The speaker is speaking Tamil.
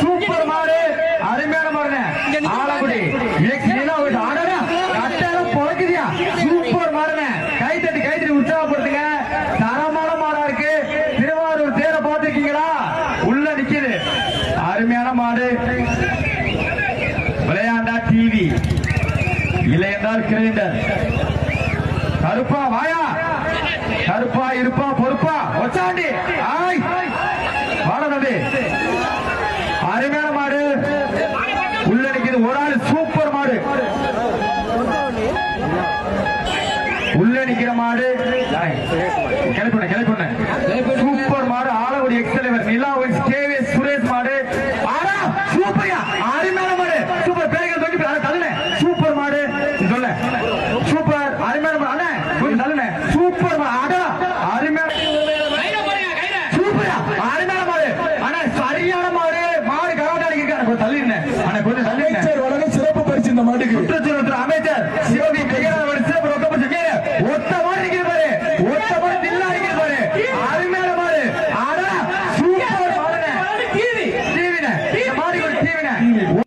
சூப்பர் மாடு, அருமையான மாடு. ஆலங்குடி பொழக்குதியா, சூப்பர் மாடுன. கைத்தட்டி கைத்தட்டி உற்சாகப்படுத்துங்க. தரமான மாடா இருக்கு. திருவாரூர் தேரை பார்த்திருக்கீங்களா? உள்ள நிக்குது. அருமையான மாடு. விளையாண்டா டிவி, இல்லை என்றால் கிரைண்டர். கருப்பா வாயா, கருப்பா இருப்பா பொறுப்பா ஒச்சாண்டி ஆய் வாடனது. அருமையான மாடு உள்ள நிக்குது. ஒரு ஆள் சூப்பர் மாடு உள்ள நிக்கிற மாடு. கிளப்பின சூப்பர் மாடு. ஆலங்குடி எக்ஸ் தலைவர் நிலா கேவே சுரேஷ் மாடு. சூப்பரியா, அருமையான மாடு. சூப்பர் பேர்கள் சொல்லி தள்ளுன. சூப்பர் மாடு சொல்ல. சூப்பர் அருமையான மாடு. அண்ணே கொஞ்சம் தள்ளுன. சூப்பர் மாடு. அருமையான சூப்பரியா, அருமையான மாடு. அண்ணா சரியான மாடு. மாடு கராட்டாடி இருக்காரு. தள்ளிருந்தேன். அண்ணா கொஞ்சம் தள்ளிருந்தேன். சிறப்பு பரிசு இந்த மாட்டுக்கு. சுற்றுச்சூழல் அமைச்சர் சிவகி சிறப்பு ரொக்க பரிசு. ஒத்த மாடு நிக்கிறது பாரு. ஒத்த மாடு தில்லா நிக்கிறது பாரு. அருமையான மாடு. ஆடா சூப்பர் மாடுன. டிவின மாடு டிவின